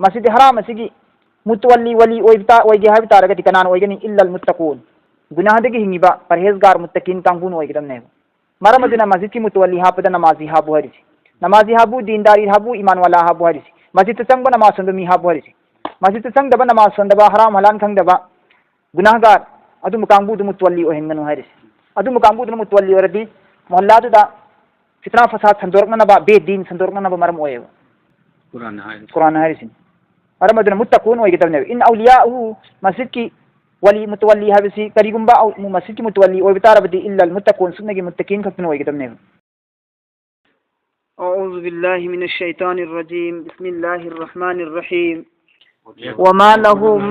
मस्जिद हराम असिगी मुतवल्ली वली ओइगे हाइब तारगति कनान ओइगनि इल्लल मुत्तकून गुनाहदगी हिंगिबा परहेजगार मुत्तकीन कांगबुन ओइगदमने मरम अदुना मस्जिद की मुतवल्ली हापदा नमाजी हाबु हरिसी नमाजी हाबु दीनदारी हाबु ईमान वाला हाबु हरिसी मस्जिद चंग नमाज संद मी हाबु हरिसी मस्जिद चंग दबा नमाज संदबा हराम हलाल खंगदबा गुनाहगार अदुम कांगबुदु मुतवल्ली ओहेंगनु हरिसी अदुम कांगबुदु मुतवल्ली ओरदी मोहल्लादुदा फितना फसाद संदोरकनबा बेदीन संदोरकनबा मरम ओएबा कुरान हरिसी मरम अदुना मुत्तकून ओइगदमने इन औलियाहु मस्जिद की वली मुतवल्ली हाबिसी करीगुंबा मस्जिद की मुतवल्ली ओइबतारबदी इल्लल मुत्तकून सुन्नगी मुत्तकीन खतन ओइगदमने अऊज़ु बिल्लाहि मिनश शैतानिर रजीम बिस्मिल्लाहिर रहमानिर रहीम वमा लहुम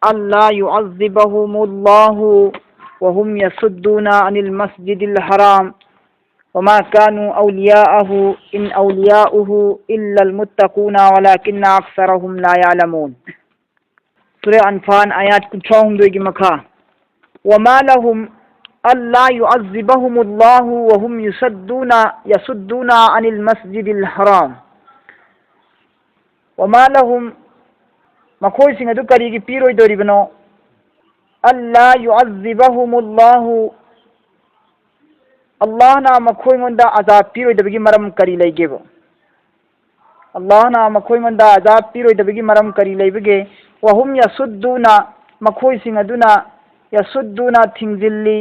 अल्ला युअज़्ज़िबहुमुल्लाहु वहुम यसुद्दूना अनिल मस्जिदिल हराम वमा कानू औलियाअहु इन औलियाअहु इल्लल मुत्तकूना वलाकिन्ना अक्सरहुम ला यअलमून सूरह अनफाल आयत 63 की मखा वमा लहुम अल्ला युअज़्ज़िबहुमुल्लाहु वहुम यसुद्दूना अनिल मस्जिदिल हराम वमा लहुम मखोय सिंह अदु करीगी पीरोइदोरिबनो अल्ला युअज़्ज़िबहुमुल्लाहु अल्लाह ना मखोय मोंदा अजाब पीरोइदबगी मरम करी लेगेबो अल्लाह ना मखोय मोंदा अजाब पीरोइदबगी मरम करी लेबगे वहुम यसुद्दूना मखोय सिंह अदुना यसुद्दूना थिंगजिल्ली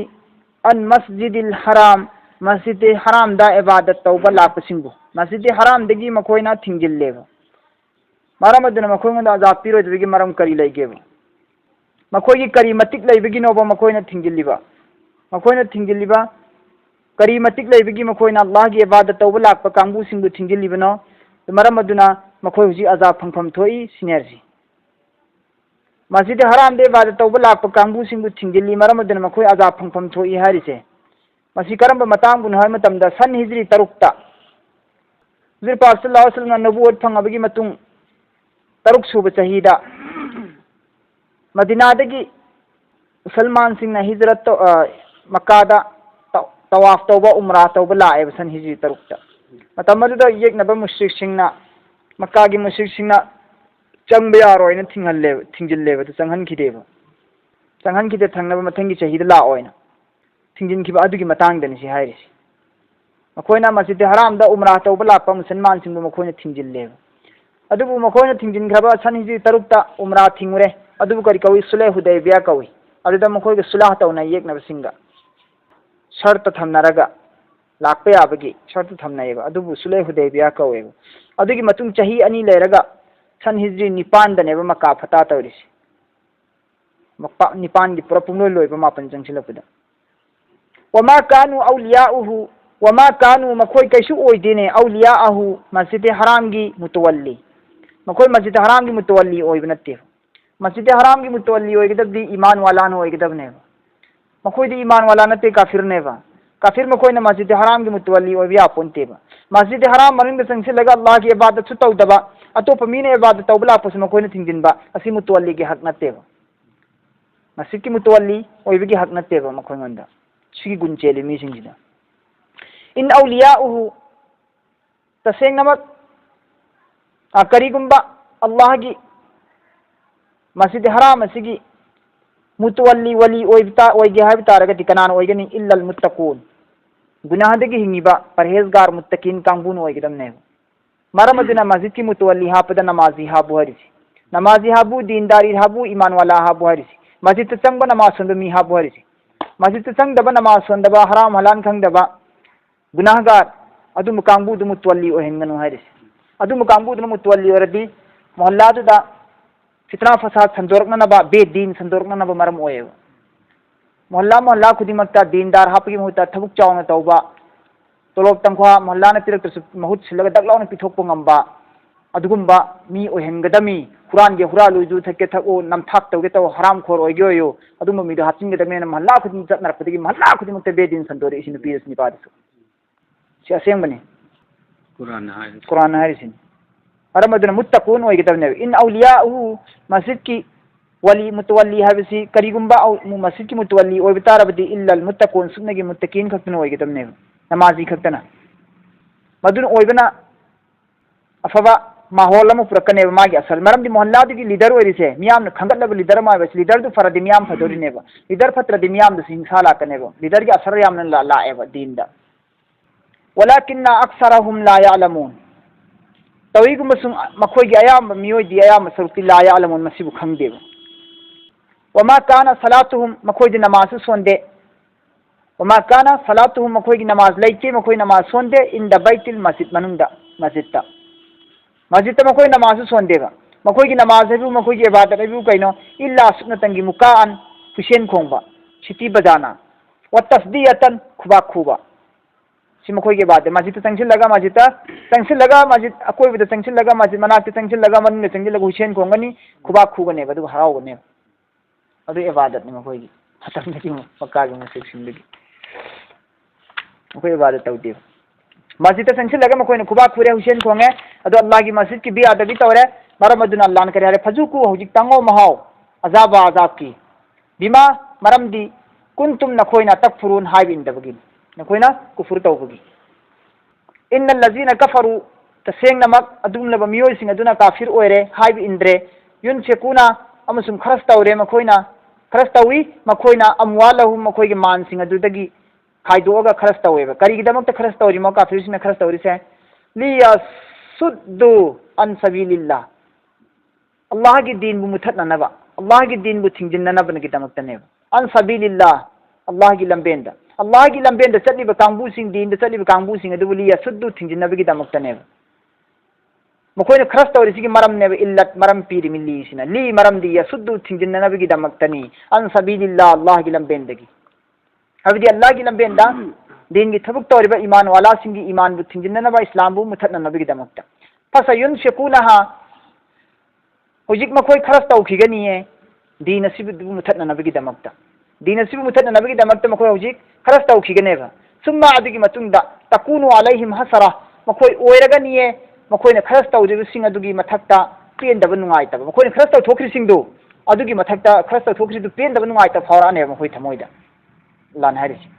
अन मस्जिदिल हराम मस्जिद हराम दा इबादत तौबा लापसिंगु मस्जिद हराम दगी मखोयना थिंगजिल्लेबो मरम अदुना मखोय मोंदा अजाब पीरोइदबगी मरम करी लेगेबो मखोयगी करी मतिक लेबगी नोबा मखोयना थिंगजिल्लिबा मखोयना थिंगजिल्लिबा करी मतिक लेबगी मखोयना अल्लाह की इबादत तौबा लाप कांगबु सिंगु थिंगजिल्लिबनो मरम अदुना मखोय हुजी अजाब फंगफम थोई सिनेरजी मस्जिद हराम दे इबादत तौबा लाप कांगबु सिंगु थिंगजिल्ली मरम अदुना मखोय अजाब फंगफम थोई हारिसे मसी करम मतंग बुन हाय मतमदा सन हिजरी तरुक्ता हुजूर पाक सल्लल्लाहु अलैहि वसल्लम नबुवत फंगबगी मतुंग तरुक सुब चहीदा मदीनादगी मुसलमान सिंह हिजरत मक्कादा तवाफ तौबा उमरा तौबा लाए सन हिजरी तरुक्ता मतमदुदा येकनबा मुश्रिक सिंहना मक्का की मुश्रिक सिंहना चंग यारोयना थिंगजिल्लेबा चंगहनखिदेबा चंगहनखिदे थंगनबा मथंगी चहीदा लाओयना थिंगजिनखिबा अदुगी मतंगदनि सि हायरिसि मखोयना मस्जिद हराम दा उमरा तौबा लापा मुसलमान सिंहबु मखोयना थिंगजिल्लेबा अदुबु मखोयना थिंगजिनखबा सन हिजरी तरुक्ता उमरा थिंगुरे अदुबु करी कवि सुलह हुदैबिया कवि अदुदा मखोयगा सुलह तौना येकनबा सिंगा शर्त थमनरगा लापे याबगी शर्त थमनयेबा अदुबु सुलह हुदैबिया कवेबा अदुगी मतुंग चही अनि लेरगा सन हिजरी निपान दनेबा मक्का फता तौरिसि निपान की पुरा पुंगलोय लोयबा मापन चंगसिलपदा वमा कानू औलियाअहु वमा कानू मखोय कैसु ओइदेने औलियाअहु मस्जिद हराम की मुतवल्ली मखोय मस्जिद हराम की मुतवल्ली ओइब नत्ते मस्जिद हराम की मुतवल्ली ओइगदबदी ईमान वालान ओइगदबनेबा मखोयदी ईमान वाला नत्ते काफिरनेबा काफिर मखोयना मस्जिद हराम की मुतवल्ली ओइबिया पोंतेबा मस्जिद हराम मनिंग चंगसिलगा अल्लाह की इबादत सु तौदबा अतोप मीने इबादत तौबला पस मखोयना थिंगजिनबा असि मुतवल्ली के हक नत्तेबा मस्जिद की मुतवल्ली ओइबिगी हक नत्तेबा मखोयंदा सिगी गुंचेली मीसिंगजिदा इन औलियाअहु तसेंगनमक करीगुंबा अल्लाह की मस्जिद हराम असिगी मुतवल्ली वली ओइगे हाइब तारगति कनान ओइगनि इल्लल मुत्तकून गुनाहदगी हिंगिबा परहेजगार मुत्तकीन कांगबुन ओइगदमने मरम अदुना मस्जिद की मुतवल्ली हापदा नमाजी हाबु हरिसी नमाजी हाबु दीनदारी हाबु ईमान वाला हाबु हरिसी मस्जिद चंग नमाज संद मी हाबु हरिसी मस्जिद चंग दबा नमाज संदबा हराम हलाल खंगदबा गुनाहगार अदुम कांगबुदु मुतवल्ली ओहेंगनु हरिसी अदुम कांगबुदु मुतवल्ली ओरदी मोहल्लादुदा फितना फसाद संदोरकनबा बेदीन संदोरकनबा मरम ओएबा मोहल्ला मोहल्ला खुदिमक्ता दीनदार हापगी मुहूर्ता थबुक चावना तौबा तोलोब तंखवा मोहल्ला पिरक्तसु महुत सिलगा दगलाउना पिथोकपा ngamba अदुगुंबा मी ओहेंगदमी कुरान के हुरालु जु थके थको नमथाक तौगे तौ हराम खोर ओइगे यो अदुम मी दो हाचिंगदमेना मोहल्ला खुदिम चतनरपदगी मोहल्ला खुदिमक्ता बेदीन संदोरे इसिन पीरस निपादसु सि असेंबने कुरान हारिसिन अरमदुना मुत्तकून ओइगदबने इन औलियाअहु मस्जिद की वली मुतवल्ली हाबिसी करीगुंबा मस्जिद की मुतवल्ली ओइबतारबदी इल्लल मुत्तकून सुन्नगी मुत्तकीन खक्तन ओइगदबने नमाजी खक्तना मदुन ओइबना अफबा माहौल अमु पुरकने मागी असल मरम दी मोहल्ला दी लीडर ओरिसे मियाम न खंगत लीडर मा बस लीडर दु फरदि मियाम फदोरिने बा लीडर फत्र दि मियाम दु हिंसा ला कने बा लीडर की असर याम न ला ए बा दीन दा वलाकिन्ना अक्सरहुम ला यालमून तविगु मसुम मखोय की अयाम मियोय दि अयाम सरुति ला यालमून मसिबु खंगदे बा वमा काना सलातुहुम मखोय दि नमाज सोंदे वमा काना सलातुहुम मखोय की नमाज लैके मखोय नमाज सोंदे इन द बैतुल मस्जिद मनुंदा मस्जिद मस्जिद मखोय नमाज सोंदेबा मखोय की नमाज है मखोय की इबादत है कइनो इल्ला सुन्नतंगी मुकान हुसैन खोंबा सिटी बजाना व तस्दियतन खुबा खुबा सि मखोय की बात है मस्जिद तंगसिल लगा मस्जिद अकोय बद तंगसिल लगा मस्जिद मनात तंगसिल लगा मन तंगसिल लगा हुसैन खोंगनी खुबा खुगने बदु हरावगने अदु इबादत नि मखोय की खतम की मक्का की मस्जिद सिंदगी मखोय इबादत तौदे मस्जिद तंगसिल लगा मखोय न खुबा खुरे हुसैन खोंगे अदु अल्लाह की मस्जिद की भी अदबी तौरे मरम अदुना अल्लाह न करे हरे फजुकु हुजिक तंगो महाव अजाब अजाब की बिमा मरम दी कुंतुम नखोयना तकफुरुन हाइब इंदबगी नखोयना कुफुर तौबगी इन्नल लजीना कफरु तसेंग नमक अदुम लब मियोय सिंग अदुना काफिर ओइरे हाइब इंद्रे युनसेकुना अमसुम खरस तौरे मखोयना खरस तौई मखोयना अमवालहु मखोय के मान सिंग अदुदगी खाइदोगा खरस तौवेबा करिगिदमक खरस तौरी मो काफिर सिंग खरस तौरी से लियसुद्दु अन सबीलिल्लाह अल्लाह की दीन बु मुथतननबा अल्लाह की दीन बु थिंजिननबन की दमक्तने अन सबीलिल्लाह अल्लाह की लंबेंद चलिब कांगबू सिंग दीन चलिब कांगबू सिंग अदुबु लियसुद्दु थिंजिनबा की दमक्तने मखोयना खरस तौरी सिगी मरम ने इल्लत मरम पीरि मिली सिना ली मरम दी यसुद्दु थिंजिननबा की दमक्तनी अन सबीलिल्लाह अल्लाह की लंबेंदगी हबदी अल्लाह की लंबेंदा दीन की थबुक तौरिबा ईमान वाला सिंगी ईमान बु थिंजिननबा इस्लाम बु मुथतननबा की दमक्ता फसयुनशिकुनहा हुजिक मखोय खरस तौखिगनिये दीन असिबु मुथतननबगी दमक्ता दीन असिबु मुथतननबगी दमक्ता मखोय हुजिक खरस तौखिगनेबा सुम्मा अदुगी मतुंगदा तकुनु अलैहिम हसरा मखोय ओइरगनिये मखोयना खरस तौजिबसिंग अदुगी मथक्ता पेंदबा नुंगाइतबा मखोयना खरस तौथोखरिसिंगदो अदुगी मथक्ता खरस तौथोखरिदु पेंदबा नुंगाइता फावराने मखोय थमोयदा लान हारिसि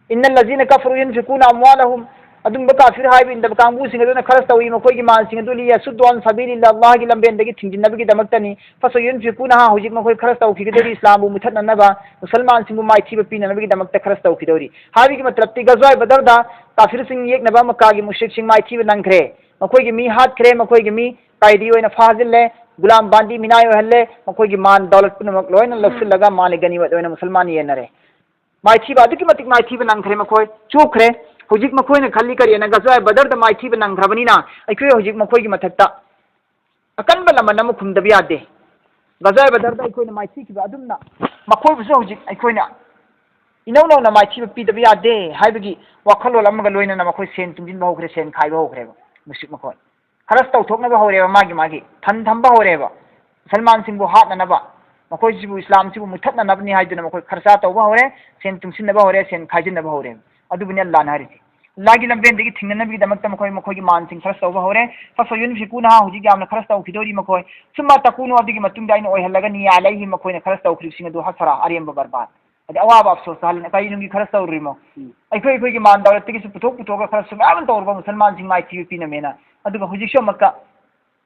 इन्नल लजीना कफरु युनफिकुना अमवालहुम अदुम काफिर हाइब इंदब कांगबू सिंग अदुना खरस तौई मखोय की मान सिंग अदुली यसुद्दुन सबीलिल्लाह अल्लाह की लंबेंदगी थिंजिनबगी दमक्तनी फसयुनफिकुना हुजिक मखोय खरस तौखिगदरी इस्लाम बु मुथतननबा मुसलमान सिंग बु माइथीब पीननबगी दमक्ता खरस तौखिदरी हाबी की मतलब ति गजवाय बदरदा काफिर सिंग एकनबा मक्का की मुश्रिक सिंग माइथीब नंखरे मखोय की मी हातखरे मखोय की मी कायदी ओइना फाजिल्ले गुलाम बांदी मिनाय ओहल्ले मखोय की मान दौलत पुनमक लोइना लक्सिलगा माने गनीमत ओइना मुसलमान येनरे माइथीब अदुकी मतिक माइथीब नंखरे मखोय चूखरे हुजिक मखोयना खल्ली करियना गजवाय बदर द माइथीब नंखरबनिना अखोय हुजिक मखोय की मथक्ता अकनबा लमन अमु खुमदब यादे गजवाय बदर द अखोयना माइथीब अदुमना मखोय बुसो हुजिक अखोयना इनौ नौना माइथीब पीदब यादे हाइबगी वाखलोल अमगा लोइना मखोय सेन तुंजिनबा होखरे सेन खाइबा होखरे मुसिक मखोय खरस तौथोकनबा होरेबा मागी थन थंबा होरेबा मुसलमान सिंबु हातननबा मखोय सिबु इस्लाम सिबु मुथतननबनि हाइदुना मखोय खरसा तौबा होरे सेन तुंसिनबा होरे सेन खाइजिनबा होरे अदुबनि अल्लाह नारिति लागी लंबेंदगी थिंगनबगी दमक्ता मखोय की मान सिंग खरस तौबा होरे फसयुनफिकुना हुजिक यामना खरस तौखिदोरी मखोय सुम्मा तकुनु अदुगी मतुंग दाइन ओइहल्लगनि अलैहि मखोयना खरस तौखरिसिंग अदु हसरा अरेंबा बरबाद अदि अवाब अफसोस हल कई नुंगी खरस तौरिमो अखोय की मान दौलत की पुथोक पुथोक खरस सुमाम तौरबा मुसलमान सिंग माइथी पीनमेना अदुगा हुजिक मक्का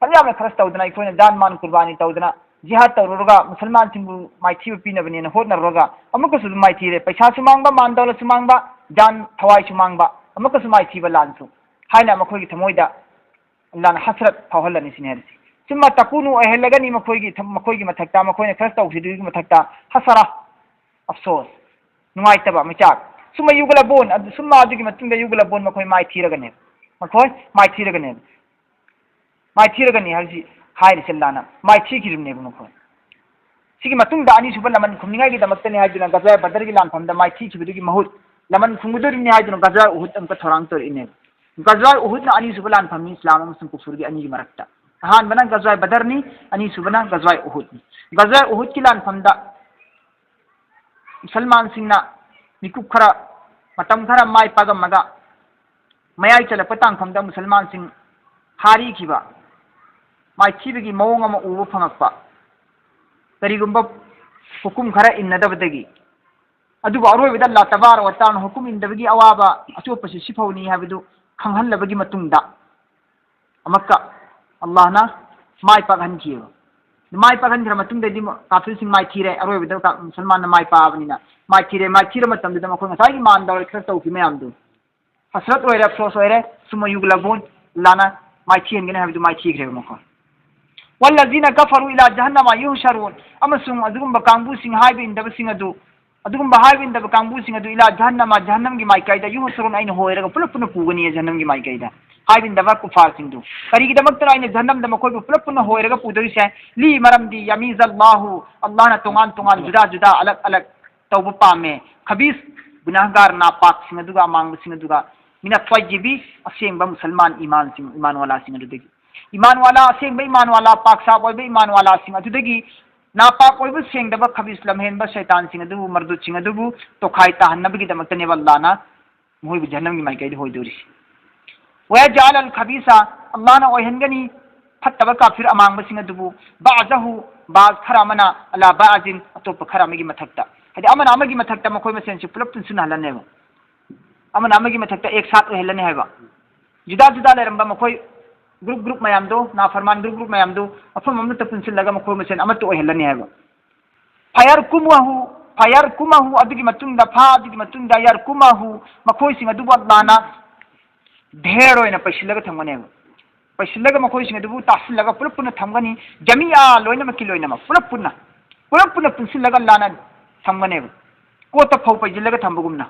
फल्याम खरस तौदना अखोयना दान मान कुर्बानी तौदना जिहाद तौरगा मुसलमान सिंबु माइथी पीनबनिना होटनरगा अमुकसु माइथी रे पैसा सुमांगबा मान दौलत सुमांगबा जान थवाई सुमांगबा अमुकसु माइथी लानसु हाइना मखोय की थमोयदा लान हसरत फावहल्लनि सिनेरसि सुम्मा तकुनु अहलगनि मखोय की मथक्ता मखोयना खरस तौखिदुगी मथक्ता हसरा अफसोस नुंगाइतबा मिचाक सुम्मा युगलबोन सुम्मा अदुगी मतुंगदा युगलबोन मखोय माइथीरगने मखोय माइथीरगनि हजि हाइरिसे लाना माइथीगिरिमने मखोय सिगी मतुंगदा अनि सुबा लमन खुमनिंगाई की दमक्तने हाइदुना गजवाय बदर की लानफमदा माइथीगिबिदुगी महूत लमन खुंगुदुरिने हाइदुना गजवाय उहुद अंक थोरांग तोरिने गजवाय उहुद ना अनि सुबा लानफमनि इस्लाम अमसुं कुफुरगी अनि मरक्ता हान बना गजवाय बदरनी अनि सुबना गजवाय उहुद की लानफमदा मुसलमान सिंगना मिकुप खरा मतम खरा माय पागमगा मयाई चलप तांगफमदा मुसलमान सिंग हारी खिबा माइथीबगी मवोंग अमा उबा फंगकपा करिगुंबा हुकुम खरा इन्नदबदगी अदुबा अरोइबदा अल्लाह तबारक व तआला हुकुम इन्दबगी अवाबा अचोपसि सिफौनी हाबिदु खंगहल्लबगी मतुंगदा अमक्का अल्लाहना माई पागहनखिबा माई पागहनखिर मतुंगददि काफिरसिंग माई थीरे अरोयबदा मुसलमान माई पाबनिना माई थीरे मतमदुदा मखोय ngasai मान दौर खर तौखि मयामदु हसरत ओइरे अफसोस ओइरे सुम युगलबोन लाना माई थीहनगने हाबिदु माई थीग्रेबा मखोय वल्लजीना कफरु इला जहन्नम युहशरुन अमसुंग अदुगुंबा कांगबुसिंग हाइबे इंदबसिंग अदु अदुगुंबा हाइबे इंदबा कांगबुसिंग अदु इला जहन्नम की माइकाइदा युहशरुन आइन होयरगा पुलप पुन पुगनी जहन्नम की माइकाइदा हाइबे इंदबा कुफार सिंदु करिगिदमक्तरा आइन जहन्नम द मखोय पुलप पुन होयरगा पुदरिसे ली मरमदी यमीजल्लाहु अल्लाहना तोंगान तोंगान जुदा जुदा अलग अलग तौबा पामे खबीस गुनाहगार नापाक सिंग अदुगा मांगबसिंग अदुगा मिना त्वाइजिबी असेंबा मुसलमान ईमान वाला सिंग अदुदगी ईमान वाला असेंबा ईमान वाला पाकसा ओइबा ईमान वाला सिंग अदुदगी नापाक ओइबा सेंगदबा खबीस लमहेनबा शैतान सिंग अदुबु मर्दु सिंग अदुबु तोखाई ताहन्नबगी दमक्तने वल्लाना मोइबु जहन्नम की माइकाइद होइदोरि वया जाल अल खबीसा अल्लाहना ओइहनगनी फत्तबा काफिर अमांगबा सिंग अदुबु बाजहु बाज खरामना अला बाजिन अतोप खरामगी मथक्ता हदि अमना अमगी मथक्ता मखोय मसेनसि पुलप तुनसुना हलनेबा अमना अमगी मथक्ता एक साथ ओइहलने हैबा जुदा जुदा लेरंबा मखोय ग्रुप मैम दो ना फरमान ग्रुप मैम दो अफम अमत पुनसिलगा मखोय मसेन अमत ओइहलने हैबा फायर कुमहु अदुगी मतुंगदा फा अदुगी मतुंगदा यार कुमहु मखोय सिंग अदुबु अल्लाहना ढेर ओइना पैसिलगा थंगनेबा पैसिलगा मखोय सिंग अदुबु तासिलगा पुलप पुन थंगनी जमिया लोइना मकी लोइना पुलप पुन पुनसिलगा अल्लाहना थंगनेबा कोता फौ पैजिलगा थंबगुमना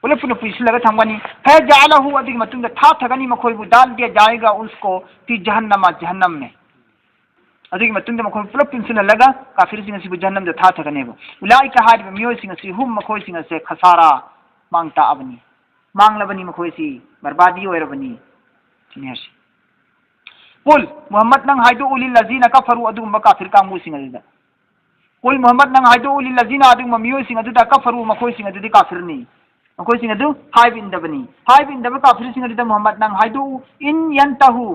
पुलप पुन पुनसिलगा थंगनी फय जालहु अदुगी मतुंगदा था थगनी मखोयबु डाल दिया जाएगा उसको ती जहन्नम में अदुगी मतुंगदा मखोय पुलप पुनसिलगा काफिर सिंग सिबु जहन्नम दा था थगनेबा उलाइका हारिबा मियोय सिंग सि हुम मखोय सिंग से खसारा मांगता अबनी मांगलबनी मखोय सि बर्बादी ओइरबनी चिनेहसि कुल मोहम्मद नंग हाइदो उलिल लजीना कफरु अदुगुंबा काफिर कांगबु सिंग अदुदा कुल मोहम्मद नंग हाइदो उलिल लजीना अदुगुंबा मियोय सिंग अदुदा कफरु मखोय सिंग अदुदी काफिरनी मखोय सिंग अदु हाइब इंदबनी हाइब इंदबा काफिर सिंग अदुदा मोहम्मद नंग हाइदो इन यंतहु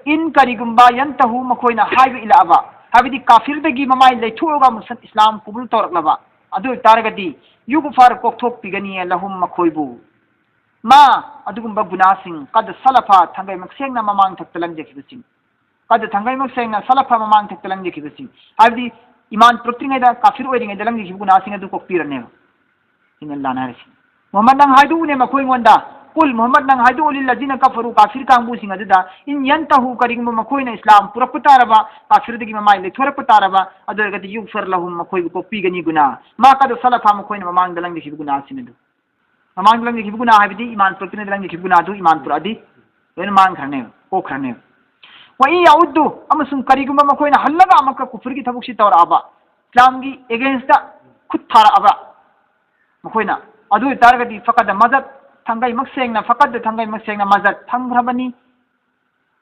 इन करिगुंबा यंतहु मखोयना हाइब इलाबा हाबिदी काफिर दगी ममाय लेथुगा मुसल इस्लाम कुबुल तोरकलबा अदु तारगदी युगफार कोकथोक पिगनी लहुम मखोयबु मा अदुगुंबा गुनासिंग कद सलफा थंगै मक्सेंगना ममांग थक्तलंग जेखिबसिंग कद थंगै मक्सेंगना सलफा ममांग थक्तलंग जेखिबसिंग हाबिदी ईमान प्रोक्तिंगैदा काफिर ओइरिंगै दलंग जेखिबु गुनासिंग अदु कोकपिरने सिंगल लानारसि मोहम्मद नंग हाइदु ने मखोय गोंदा कुल मोहम्मद नंग हाइदु उलिल लजीना कफरु काफिर कांगबु सिंग अदुदा इन यंतहु करिगुंबा मखोयना इस्लाम पुरकपु तारबा काफिर दगी ममाय लेथोरपु तारबा अदुगति युगफर लहुम मखोय कोकपिगनी गुना मा कद सलफा मखोयना ममांग दलंग जेखिबु गुनासिंग अदु ममांग दलंग जेखिबु गुना हाबिदी ईमान प्रोक्तिंगै दलंग जेखिबु गुना अदु ईमान पुरादी लोइन मांग खरने कोखरने वही याउद्दु अमसुंग करिगुंबा मखोयना हल्लगा अमक कुफुरगी थबुकसि तौरआबा इस्लामगी एगेंस्ट खुद थारआबा मखोयना अदु तारगदी फकद मजद थंगै मक्सेंगना फकद थंगै मक्सेंगना मजद थंग्रबनी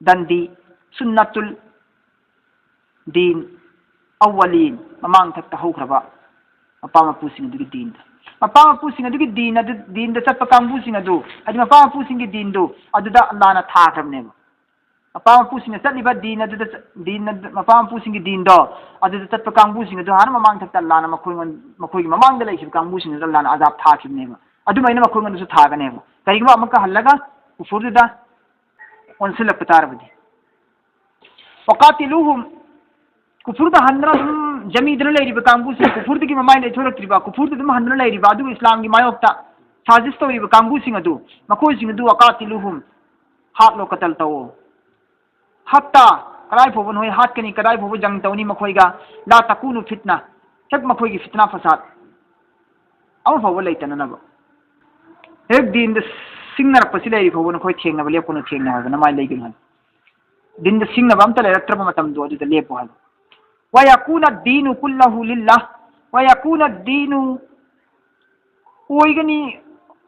दंदी सुन्नतुल दीन अव्वलीन ममांग थक्ता हौख्रबा मपा मपुसिंग दुगी दीन मपा मपुसिंग दुगी दीन द चटप कांगबुसिंग अदु अदि मपा मपुसिंग दीन दु अदुदा अल्लाहना थाख्रबनेबा मपा मपुसिंग चटलिबा दीन अदुदा दीन मपा मपुसिंग दीन दो अदुदा चटप कांगबुसिंग अदु हान ममांग थक्ता अल्लाहना मखोयगी ममांग द लैखिब कांगबुसिंग अदु अल्लाहना अजाब थाखिबनेबा अदुमैना मखोयगनसु थागनेबा करिगुंबा अमका हल्लगा कुफुरदुदा ओनसिलप तारबदी वकातिलुहुम कुफुरदा हंद्रा जमीदन लेरिबा कांगबुसिंग कुफुरदगी ममाय लेथोरक्त्रिबा कुफुरदा दुम हंद्रा लेरिबा अदु इस्लाम की मायोक्ता साजिश तौरिबा कांगबुसिंग अदु मखोयसिंग अदु वकातिलुहुम हात लो कतल तौ हत्ता कदाय फोबन होय हात कनी कदाय फोबो जंग तौनी मखोयगा ला तकुनु फितना हेक मखोयगी फितना फसाद अम फोबो लेतननबा एक दिन सिंगनर पसि लेरि फोबन खोय थेंगनबा लेपनो थेंगना ना माय लेगिन दिन द सिंगनबा अमता लेरक्त्रबा मतम दो अदु लेपो हाल वयकुन दीनु कुल्लहु लिल्लाह वयकुन दीनु ओइगनी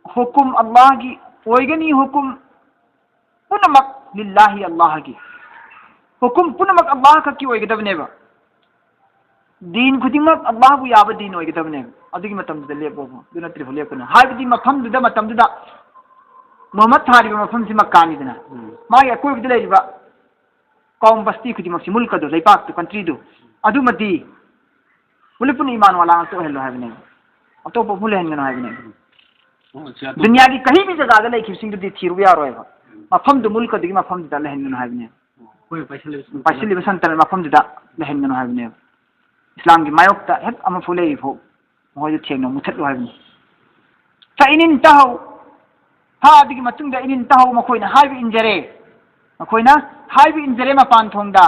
हुकुम अल्लाह की ओइगनी हुकुम पुनमक लिल्लाहि अल्लाह की हुकुम पुनमक अल्लाह का की ओइगदबनेबा दीन खुदिमक अल्लाह बु याब दीन ओइगदबनेबा अदुगी मतम द लेपोबो दुना त्रिफो लेपना हाइबदी मफम दुदा मतम दुदा मोहम्मद थारिबा मफम सि मक्कानी दना माय अकोइबद लेरिबा कौम बस्ती खुदिमक सि मुल्क दो लेपाक कंट्री दो अदुमती पुलिपुन ईमान वाला तो हेलो हाइबने अतोप मुले हंगन हाइबने दुनिया की कहीं भी जगह ले खिसिंग दी थीरु यारोयबा मफम मुल्क मफम लेहनगनो है पैसली संतर मफम लेहनगनो है इस्लाम की मायोक्ता हेक अमफु लेइफो मोय थेंगनो मुथलो है इन तहौ हादगी मतुंग इन तहौ मखोइना हाइब इंजरे मखोइना हाइब इंजरे मपान थोंदा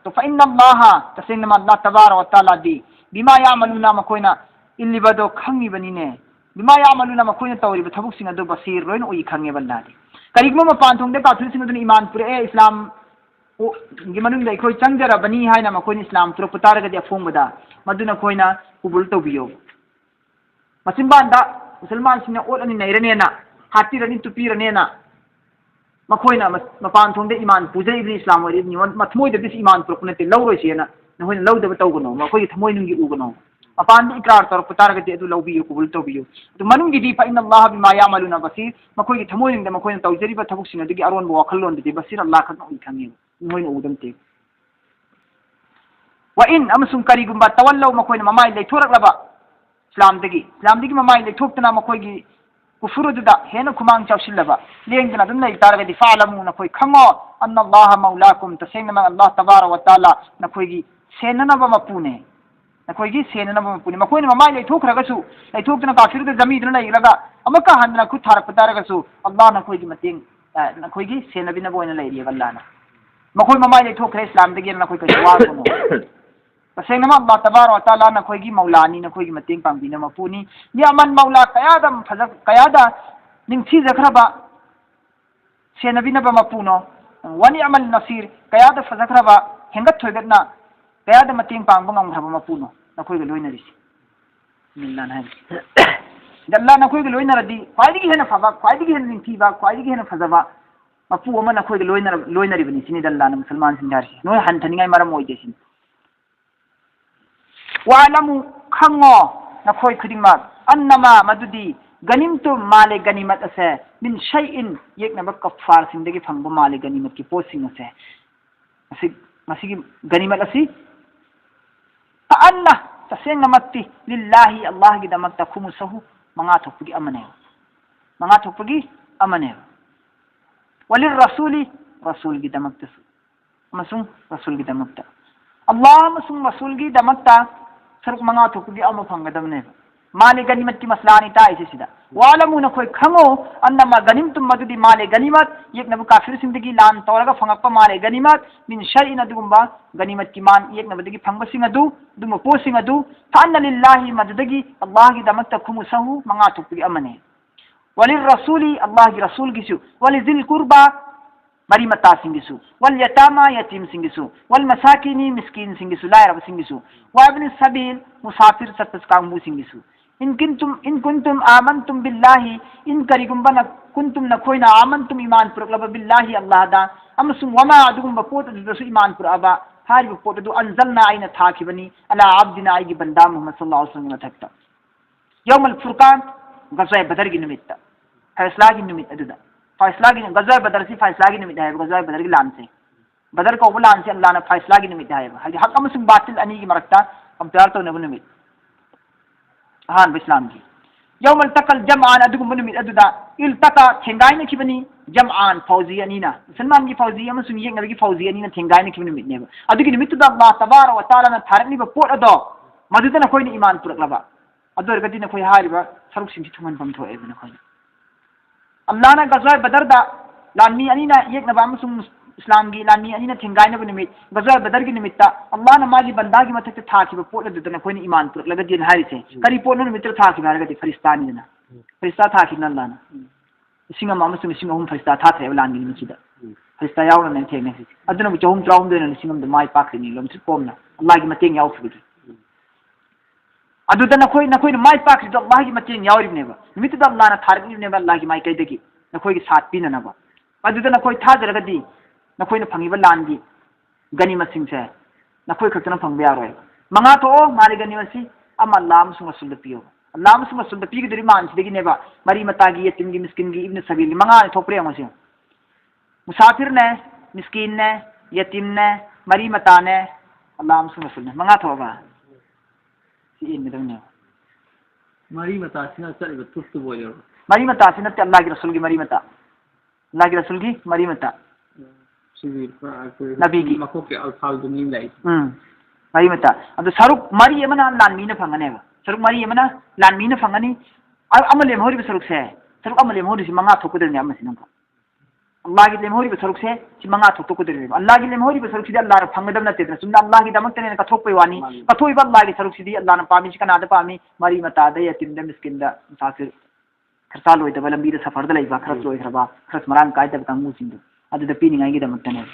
तो फ़इन अल्लाह तसेंग अल्लाह तबारक व तआला दी बिमा यामलुना मखोइना इल्लिबदो खंगिबनिने बिमा यामलुना मखोइना तौरिब थबुकसिंग अदु बसीर लोइन उई खंगे बल्लादी करिगमो मपान थोंदे काफिरसिंग अदु ईमान पुरे इस्लाम गी मनुंग दे खोइ चंगजरबनी हाइना मखोइना इस्लाम तुरक पुतारगदि अफोंगदा मदुना खोइना कुबुल तौबियो मसिंबांदा मुसलमान सिंह ओलनी नैरनेना हातिरनी तुपीरनेना मखोइना मपान थोंदे ईमान पुजैबि इस्लाम ओरि मथमोइद दिस ईमान पुरकनते लौरोइसेना नहोइना लौदब तौगनो मखोइ थमोइ नुंगी उगनो मपान इकरार तौर पुतारगदि अदु लौबियो कुबुल तौबियो अदु मनुंगी दी फ़इन अल्लाह बिमा यामलुना बसीर मखोइ थमोइ नुंगे मखोइना तौजरिबा थबुकसिंग अदुगी अरोन बो वखलोन दि बसीर अल्लाह खन उइ खंगे नहोइना उदमते व इन अमसुंग करिगुंबा तवल्लौ मखोइना ममाइ लेथोरकलबा इस्लाम ममाइ लेथोक्तना मखोइगी कुफुरुदा हेन खुमांग चाउसिल्लबा लेंगना दम लई तारगदि फालमु नखोइ खंगो अन्न अल्लाह मौलाकुम तसेंगना अल्लाह तबारक व तआला नखोइगी सेननबा मपुने नखोइगी सेननबा मपुने मखोइना ममाइ लेथोखरगसु लेथोक्तना काफिरुदा जमीदना लैलगा अमका हन्ना खुद थारक तारगसु अल्लाह नखोइगी मतेंग नखोइगी सेनबिनबा ओइना लैरिय अल्लाहना मखोइ ममाइ लेथोखरे इस्लाम दगी नखोइ कजवागनो तसेंगना अल्लाह तबारक व तआला नखोइगी मौलानी नखोइगी मतेंग पांबिना मपुनी यामन मौला कयादम फजक कयादा निंगथि जखरबा सेनबिनबा मपुनो वनि अमल नसीर कयादा फजखरबा हेंगत थोइगतना कयादा मतेंग पांगबा ngamgraba मपुनो नखोइगी लोइनरिसि मिल्लान है दल्ला नखोइगी लोइनरदि ख्वाइदिगी हेना फबा ख्वाइदिगी हेना निंगथिबा ख्वाइदिगी हेना फजबा मपु अमा नखोइगी लोइनरिबनि सिनि दल्ला मुसलमान सिंगारसि नोय हंथनिङाइ मरम ओइदेसिन वालमु खंगो नखोइ खुदिंमा अन्नमा मदुदी गनिमतु माले गनिमत असे मिन शैइन येकनबा कफार सिंदगी फंगबा माले गनिमत की पोसिंग असे मसिगी गनिमत असी अन्ना तसेंगमत्ति लिल्लाहि अल्लाह की दमक्ता खुमुसहु मंगा थोपगी अमने वलिर रसूली रसूल की दमक्ता मसुंग रसूल की दमक्ता अल्लाह मसुंग रसूल की दमक्ता सरुक मंगा थोपगी अम फंगदमने माले गनिमत की मसलानी ताइसे सिदा वालमु नखोइ खंगो अन्नमा गनिमतुम मदुदी माले गनिमत येकनबु काफिर सिंदगी लान तौरगा फंगक्पा माले गनिमत मिन शैइन अदुगुंबा गनिमत की मान येकनबदगी फंगबसिंग अदु दुम पोसिंग अदु फान्ना लिल्लाहि मदुदगी अल्लाह की दमक्ता खुमुसहु मंगा थोपगी अमने वलिर रसूली अल्लाह की रसूल गिसु वलिजिल कुर्बा मरी मता सिंगिसु वल यतामा यतीम सिंगिसु वल मसाकिनी मिस्किन सिंगिसु लायरब सिंगिसु वाबन सबील मुसाफिर सत्तस कांगबु सिंगिसु इन कुंतुम आमंतुम बिल्लाहि इन करिगुंबा कुंतुम नखोइना आमंतुम ईमान पुरकलब बिल्लाहि अल्लाह दा अमसुम वमा अदुगुंबा पोत दसु ईमान पुरअबा हारिबु पोत दु अनजलना आइना थाखिबनी अला अब्दिना आइगी बंदा मुहम्मद सल्लल्लाहु अलैहि वसल्लम थक्ता यौमुल फुरकान गज़वा बदर की निमित्त फैसला की निमित्त अदुदा फैसला की गज़वा बदर से फैसला की निमित्त है गज़वा बदर की लान से बदर को लान से अल्लाह ने फैसला की निमित्त है हक अमसुम बातिल अनी की मरकता कंपेयर तो नबु निमित्त हान इस्लाम की यौमल तकल जमआन अदुगुम निमित्त अदुदा इल्तका थेंगाइना किबनी जमआन फौजी अनीना मुसलमान की फौजी अमसुम येंगबी की फौजी अनीना थेंगाइना किबनी निमित्त नेबा अदुगी निमित्त दा अल्लाह तबारक व तआला ना थारनिबा पोट अदो मदुदना खोइना ईमान पुरकलबा अदोरगदि नखोइ हारिबा सरुक सिंथि थुमन बम थोए बना खोइ अल्लाह ना गज़वा बदर दा लानमी अनीना येंगबा अमसुम इस्लाम की लानी अनी थेंगाइना निमित गज़वा बदर की निमित्त अल्लाह ने मागी बंदा की मथक थाखिबा पोट अदुदना खोइना ईमान पुरकलगदि हारिसे करी पोटनो निमित्त थाखिबा हारगदि फरिस्तानीना फरिस्ता थाखिना अल्लाह ना सिंगम अमसुम सिंगम फरिस्ता थाथे लानी निमित्त फरिस्ता यावना ने थेंगने अदुना बु चहुम त्राउम देना सिंगम द माइ पाखरिनी लोमसि पोमना अल्लाह की मतेंग यावफुगी अदुदा नखोइ माइ पाखरि तो अल्लाह की मतेंग यावरिबनेबा निमित्त द अल्लाह ना थारगिबनेबा अल्लाह की माइ कैदगी नखोइ की साथ पिननबा अदुदा नखोइ थाजरगदि नखोइना फंगिबा लानगी गनिमत सिंसे नखोइ खतना फंगबा यारोय मंगा तो मारे गनिमत सि अम अल्लाह अमसुम रसूल पियो अल्लाह अमसुम रसूल पिगदरि मानसिदगी नेबा मरी मतागी यतीमगी मिस्किनगी इब्न सबील मंगा थोपरे अमसे मुसाफिर ने मिस्किन ने यतीम ने मरी मता ने अल्लाह अमसुम रसूल ने मंगा थोबा सी इन मिदने मरी मता सिना चलिबा तुस्तु बोयो मरी मता सिना अल्लाह की रसूल की मरी मता अल्लाह रसूल की मरी मता नबी की मरी मता अब सरुक मरी मना लानमी ने फंगने सरुक मरी मना लानमी ने फंगनी अब लेमहोरी सरुक से सरुक लेमहोरी मंगा थोकदने अल्लाह की लेमहोरी सरुक से मंगा थोकदने अल्लाह की लेमहोरी सरुक से अल्लाह फंगदम नते अल्लाह की दमकने कथोपे वानी कथोइब अल्लाह की सरुक से अल्लाह पामी कनाद पामी मरी मता यतीम मिस्किन मुसाफिर खर्चा लोइदब लंबी सफर खरस लोइख्रबा खरस मरांग कायदब कांगूसिंदु अदुदा पीनिंगाई दमकने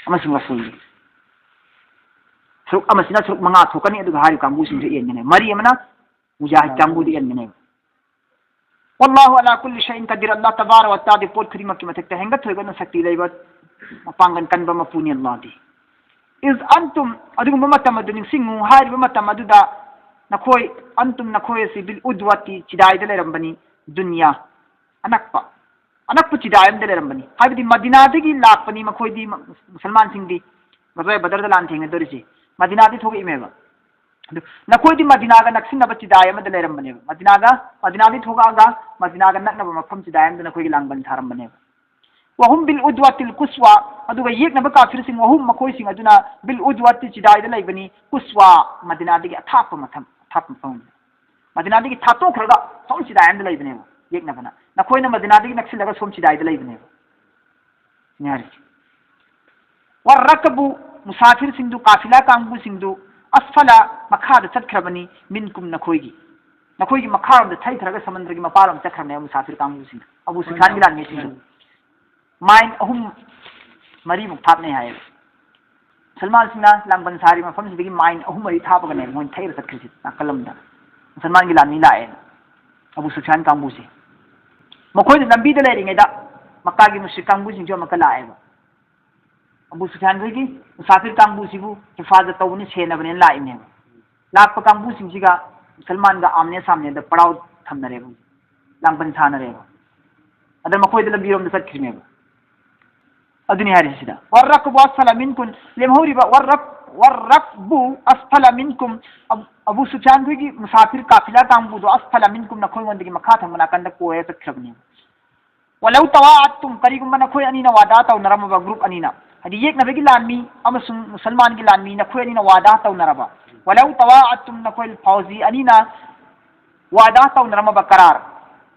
रसूल सरुक सरुक मंगा थोकनी हारी कांगूसिंग एनगने मरी मुजाहिद कांगूदी एनगने वल्लाहु अला कुल्लि शैइन कदीर अल्लाह तबारक व तआला पोट खरिमक की मथक हेंगत होगन शक्ति लेब मपांगन कनब मपुनी अल्लाह दी इज अंतुम अदुगुम मतम अदु निसिंगु हारिब मतम अदुदा नखोय अंतुम नखोय सि बिल उद्वती चिदाइद लेरंबनी दुनिया अनक चिदायम दे लेरंबनी हाबिदी मदीना दगी लापनी मखोयदी मुसलमान सिंगदी गजय बदर लान थेंगे दोरिसी मदीना दी थोगे इमेबा नखोयदी मदीना गा नक्सिनब चिदायम दे लेरंबने मदीना दी थोगागा मदीना गा नकनब मफम चिदायम दे नखोयगी लांगबन थारंबने वहुम बिल उद्वतिल कुस्वा अदुगा येकनब काफिर सिंग वहुम मखोय सिंग अदुना बिल उद्वति चिदायद लेबनी कुस्वा मदीना दगी अथाप मथम अथाप मफम मदीना दगी थातो खरगा सोम चिदायम दे लेबने येकनबना नखोयना मदीना दगी नक्सिलगा सोम चिदायद लेबने न्यारी वरकबु मुसाफिर सिंधु काफिला कांगबु सिंधु असफला मखाद चतख्रबनी मिनकुम नखोयगी मखारम द थैथरगा समुद्र की मपारम चखरने मुसाफिर कांगबु सिंधु अबू सुफयान गिलान में सिंधु माइन अहुम मरी मुक्तापने हाय सलमान सिंह लांगबन सारी मफम सिदगी माइन अहुम मरी थापगने मोइन थैर चतख्रिसि नाकलमदा सलमान गिलान नि लाए अबू सुफयान कांगबु से मखोय लंबी दे लेरिंगेदा मक्का की मुश्रिक कांगबु सिंह जो मक्का लाएबा अबू सुफयान की मुसाफिर कांगबु सिबु हिफाजत तौबनी सेनबने लाइने लाप कांगबु सिंह सलमान का आमने सामने द पड़ाव थमनरेबु लांगबन थानरेबु other मखोय the लंबीरोम the चतख्रिमेबु अदुनी हारिसिदा वरकबु असफला मिनकुम लेमहोरिबा वरकबु असफला मिनकुम Abu Sufyan की मुसाफिर काफिला कांगबु दो असफला मिनकुम नखोय वंदगी मखा थमना कंद कोय चतख्रबने वलौ तवाअतुम करिगुम नखोय अनीना वादा तौनरमबा ग्रुप अनीना हदी येकनबगी लानमी अमसुम मुसलमान की लानमी नखोय अनीना वादा तौनरबा वलौ तवाअतुम नखोय फौजी अनीना वादा तौनरमबा करार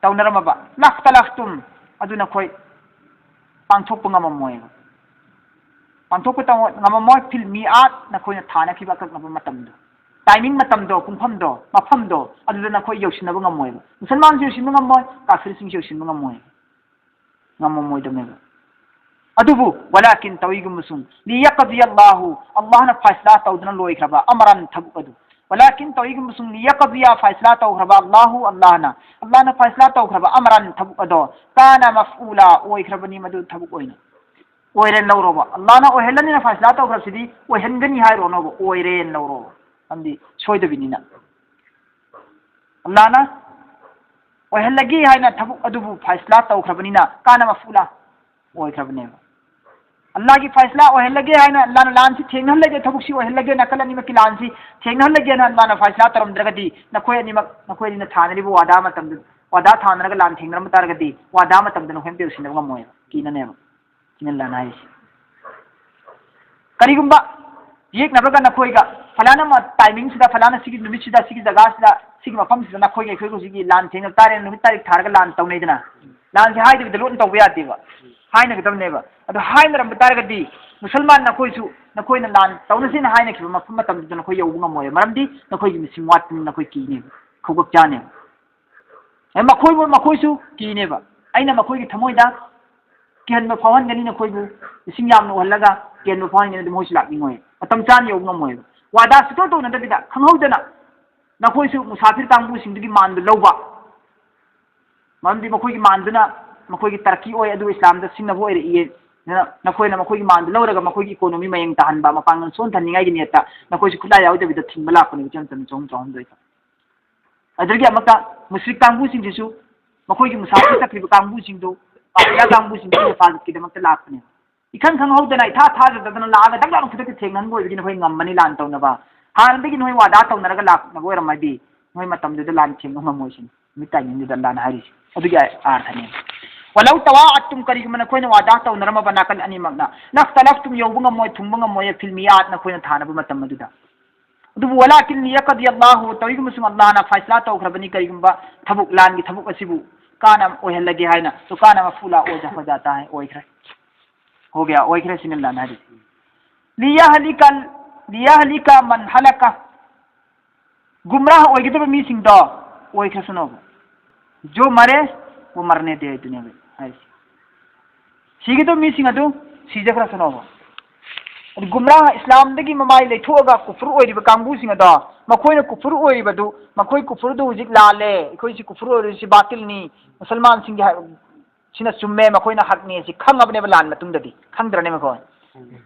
तौनरमबा लख्तलख्तुम अदु नखोय पांथोक ngamamoy पांथोक ngamamoy फिल मिआत नखोय थाना खिबा ककनब मतमदो टाइमिंग मतमदो पुंफमदो मफमदो अदु नखोय योसिनब ngamamoy मुसलमान से योसिनब ngamamoy काफिर सिंह योसिनब ngamamoy दमेबा अदुबु वलाकिन तविगुमसुम लियक़दी अल्लाह न फैसला तौदन लोइख्रबा अमरन थबुकदु वलाकिन तविगुमसुम लियक़दी फैसला तौख्रबा अल्लाह न फैसला तौख्रबा अमरन थबुकदो काना मफऊला ओइख्रबनी मदु थबुक ओइना ओइरेन लौरोबा अल्लाह न ओहेलनी न फैसला तौख्रबसिदी ओहेनगनी हाइरोनोबा ओइरेन लौरोबा अंदी सोइदबिनिना अल्लाह न ओहेलगी हाइना थबुक अदुबु फैसला तौख्रबनिना काना मफऊला ओइख्रबनेबा अल्लाह की फैसला ओहेलगे है ना अल्लाह ने लान से थेंगन लगे थबुक्सी ओहेलगे नकल अनिमक की लान से थेंगन लगे ना अल्लाह ने फैसला तरमद्रगदी नखोय अनिमक नखोय दिन थानरिबो वादा मतम वादा थानरगा लान थेंगरम तारगदी वादा मतम दनो हेम पेउसिन गमोय किननेब किनन लान हाइस करिगुंबा येक नबगा नखोयगा फलाना मा टाइमिंग सिदा फलाना सिगी निमित सिदा सिगी जगह सिदा सिगी मफम सिदा नखोय के खोयगो सिगी लान थेंग तारे निमित तारिख थारगा लान तौनेदना लान से हाइदे बिदलोन तौबे यादेबा हाइना गदमनेबा अदो हाइना रम तारगदी मुसलमान नखोयसु नखोयना लान तौनसिन हाइना खिबा मफम मतम दन नखोय यौबु ngमोय मरमदी नखोय gi मिसिं वात नखोय कीने खौगक जाने ए मखोयसु कीनेबा आइना मखोय gi थमोयदा केन फावन गनी नखोय बु मिसिं याम नो हल्लगा केन फावन गनी मोइस लाकनिंगोय मतम चान यौबु ngमोय वादा सुतो तो नदबिदा खंगौदना नखोयसु मुसाफिर कांगबु सिंदगी मान लौबा मरमदी मखोय gi मानदना मखोयगी तरक्की ओय अदु इस्लाम द सिंगनब ओय रे नखोयना मखोयगी मान लौरगा मखोयगी इकोनॉमी मयंग ताहनबा मपांगन सोन थनिंगाई गी नेता नखोयसु खुदा याउदे बिद थिंबला कोनि चम चम चोम चोम दोइता अदरगी अमका मुश्रिक कांगबु सिंगसु मखोयगी मुसाफिर तकरिब कांगबु सिंगदो पाया कांगबु सिंगदो हिफाजत की दमक लाखने इखन खंगहौदना इथा था ददन लागा दगला खुदक थेंगन बोय बिगिन होय ngambani लान तौनबा हान बिगिन होय वादा तौनरगा लाखना बोय रमदी होय मतम दे लान थेंग ngमोयसिन मिताइन दे लान Haris अदुगी आर्थने walau tawa'atum karigum na koina wada taw narama banakal ani magna naftalaftum yawbunga moy thungbunga moy filmiyat na koina thana bu matam maduda dubu walakin liyaqdi Allah tawigum sum Allah na faisla taw khrabani karigum ba thabuk lan gi thabuk asibu kana oy halage hayna to kana mafula o ja jata hai oy khra हो गया ओई खरे सिनल लाना है लियाहलिका मन हलका गुमराह ओइगदब मी सिंग दो ओई खरे सुनो जो मरे वो मरने दे दुनिया में है सिगदब मी सिंग अदु सिजे खरे सुनो गुमराह इस्लाम दगी ममाई लेथोगा कुफर ओइरिब कांगबु सिंग दो मखोइना कुफर ओइरिबदु मखोइ कुफर दु हुजिक लाले इखोइ सि कुफर ओइरिसि बातिल नि मुसलमान सिंग सिना चुम्मे मखोइना हकनी सि खंगबनेब लान मतुंगददी खंगद्रने मखोइ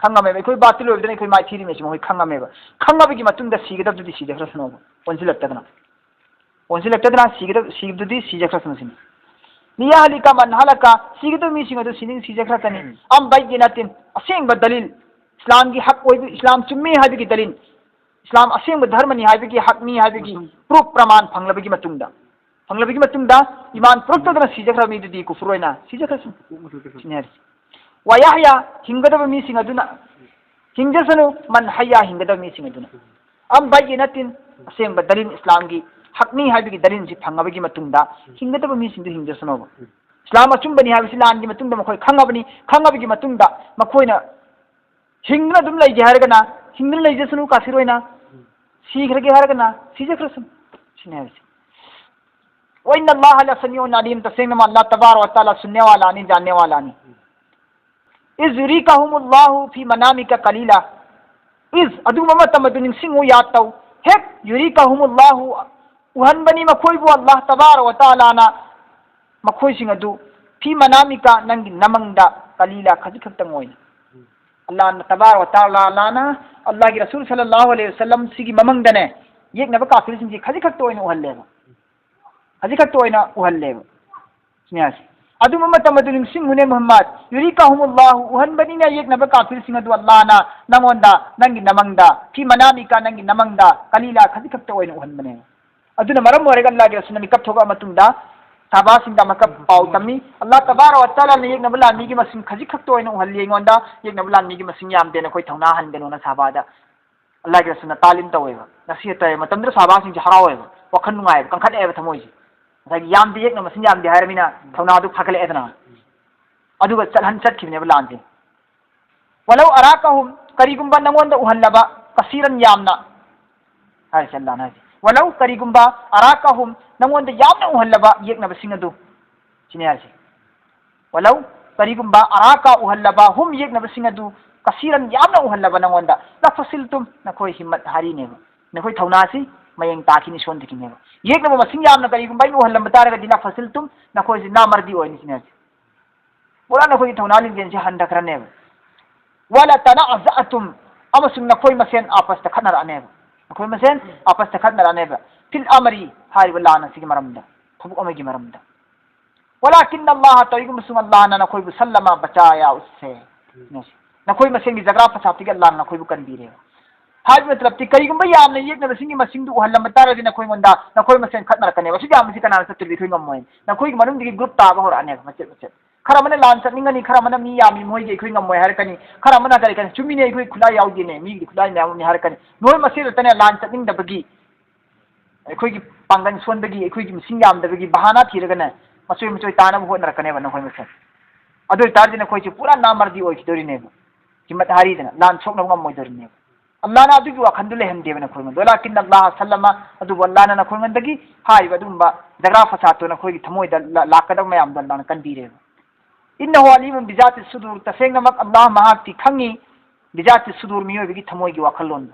खंगमे इखोइ बातिल ओइबदने इखोइ माइ थिरि मेसि मखोइ खंगमेब खंगबगी मतुंगदा सिगदबदुदी सिजखरसनो ओनसिलक्तदना सिगदुदी सिजखरसनो नियाहलिका मन हलका सिगदु मिसिंगदु सिनिंग सिजखरतनी अम बैगिनातिन असेंग दलील इस्लाम की हक ओइबि इस्लाम चुम्मे हाबिगी दलील इस्लाम असेंग धर्मनी हाबिगी हकनी हाबिगी प्रूफ प्रमाण फंगलबगी मतुंगदा फंगलबगी मतुंगदा इमान प्रोक्तदना सिजखरमी दुदी कुफरोइना सिजखरसु सिनेर वयाहया हिंगदब मिसिंग अदुना हिंगजसनु मन हया हिंगदब मिसिंग अदुना अम बैगिनातिन असेंग दलील इस्लाम की हकनी हाबिगी दलील सि फंगबगी मतुंगदा हिंगदब मिसिंग दु हिंगजसनु इस्लाम अचुंबनी हाबिसि लानगी मतुंगदा मखोइ खंगबनी खंगबगी मतुंगदा मखोइना हिंगना दुम लैगे हारगना हिंगना लैजसनु कासिरोइना सीखरगे हारगना सीजखरसु सिनेरसि वइन्ना अल्लाह ला समीउन अलीम तसेंगमा अल्लाह तबारक व तआला सुनने वाला नहीं जानने वाला नहीं इज युरिकहुमुल्लाहु फी मनामिका कलीला इज अदुममा तमदु निंसिंगु यातौ हेक युरिकहुमुल्लाहु उहनबनी मखोइबु अल्लाह तबारक व तआला ना मखोइसिंग अदु फी मनामिका नंगी नमंगदा कलीला खजिखतंगोइन अल्लाह तबारक व तआला लाना अल्लाह की रसूल सल्लल्लाहु अलैहि वसल्लम सिगी ममंगदने येकनब काफिरसिंग सि खजिखत ओइन उहल्लेबा खजिखत ओइन उहल्लेबा स्नेहास अदुम मतमदु निंसिंगुने मुहम्मद युरिकहुमुल्लाहु उहनबनिना येकनब काफिरसिंग अदु अल्लाह ना नंगोंदा नंगी नमंगदा फी मनामिका नंगी नमंगदा कलीला खजिखत ओइन उहनबने अदुना मरम ओरेगा अल्लाह की रसूल मिकप थोगा मतुंगदा साबासिंदा मकब पाउ तमी अल्लाह तबारक व तआला ने येकनब लानमी की मसिंग खजिखत ओइन उहल्ली इंगोंदा येकनब लानमी की मसिंग यामदे न कोइ थौना हनगनो ना साबादा अल्लाह की रसूल तालिम तवेबा नसीहत मतंद्र साबासिंग हरावेबा वखन नुंगाय कंखनेबा थमोइसि यामदे येकन मसिंग यामदे हारमिना थौनादु फगले एदना अदुगा चलहन चटखिबनेबा लानजे वलौ अराकहुम करिगुंबा नंगोंदा उहल्लबा कसीरन यामना हाय सल्लाना हाय वलौ करिगुंबा अराकहुम नंगोंदा यामना उहल्लबा येकनबा सिंगदु सिनेयारसे वलौ करिगुंबा अराका उहल्लबा हुम येकनबा सिंगदु कसीरन यामना उहल्लबा नंगोंदा लफसिलतुम नखोय हिम्मत हारिनेबा नखोय थौनासी मयंग ताखिनि सोंदकिनेबा येकनबा मसिंग यामना करिगुंबा उहल्लबा तारगदि लफसिलतुम नखोय जि नामर्दी ओइनि सिनेयारसे बोला नखोय थौनालिन जेनसे हंदखरनेबा वला तनाअज़अतुम अमसुंग नखोय मसेन आपस तखनरनेबा नखोय मसेन आपस तखनरनेबा फिल अमरी हारिबा लाना सिगी मरमदा थबुक अमगी मरमदा वलाकिन अल्लाह तयगुम सुन अल्लाह ना नखोय बु सल्लमा बचाया उससे नखोय मसेन की जगरा फसातिग अल्लाह ना नखोय बु कनबीरे हाज मतलब ति करिगुम यामना येकना सिंगी मसिंग दु हल्लम तारदि नखोय गोंदा नखोय मसेन खतनरकनेबा सिगा मसि कनाना सत्तुबि थोय गमोय नखोय मनुंग दि ग्रुप ताबा होरानेबा मचेत मचेत खरा मने लान चटनिंगनी खरा मने मी यामी मोयगे इखोय गमोय हारकनी खरा मना करिकन चुमिने इखोय खुला याउदिने मी खुला याउनी हारकनी नोय मसे तने लान चटनिंग दबगी इखोय की पांगन सोनदगी इखोय की मिसिंग यामदबगी बहाना थिरगने मचोय मचोय ताना होनरकनेबा नखोय मसे अदोय तारदि नखोय ची पूरा नामर्दी ओइखिदोरिनेबा हिम्मत हारिदना लान सोकना गमोयदोरिनेबा अल्लाह ना अदुगी वाखंदु लेहंदेबा नखोय मन वलाकिन अल्लाह सल्लमा अदु अल्लाह ना नखोय मंदगी हारिबा दुंबा जगरा फसातो नखोय की थमोयदा लाकदब मयाम दल्लान कंदीरेबा इन्नहु अलीमुन बिजाति सुदूर तसेंगमक अल्लाह महाक्ति खंगी बिजाति सुदूर मियोबगी थमोयगी वाखलोन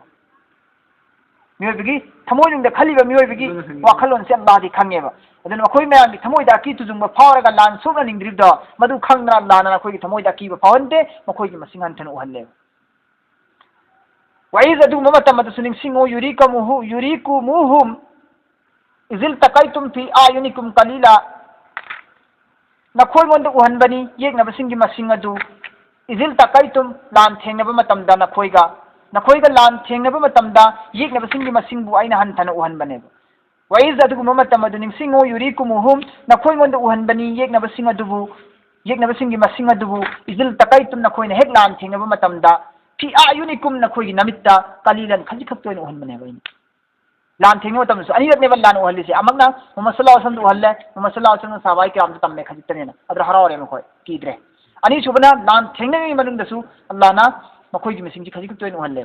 मियोबगी थमोयुंग खलिबा मियोबगी वाखलोन से अल्लाह दी खंगेबा अदन मखोय मयाम की थमोयदा की तुजुंग फावरगा लान सोगा निंग्रिबदा मदु खंगना अल्लाह ना नखोय की थमोयदा की फावनदे मखोय की मसिंग हंथन उहल्ले वाइज अदु ममतमद सुनिंग सिंगो युरिकुमुहुम इजिल तकैतुम फी आयुनिकुम कलीला नखोय मोंद उहनबनी येकनब सिंगी मसिंग अदु इजिल तकैतुम लान थेंगनब मतमदा नखोयगा लान थेंगनब मतमदा येकनब सिंगी मसिंगबु आइना हंथन उहनबनेबा वाइज अदु ममतमद निंग सिंगो युरिकुमुहुम नखोय मोंद उहनबनी येकनब सिंग अदुबु yeknabasing masing adubu izil takai tum nakhoi na hek lan thingnaba matamda fi ayunikum nakhoi gi namitta qalilan khaji khap toin uhal mane lan thing mo tamsu ani ne lan uhal se amagna muhammad sallallahu alaihi wasallam uhal muhammad sallallahu alaihi wasallam sahabai kiram tamme khajitane na adra harawre mo khoi kidre ani subana lan thing ne manung dasu allah na makoi gi masing ji khaji khap toin uhal le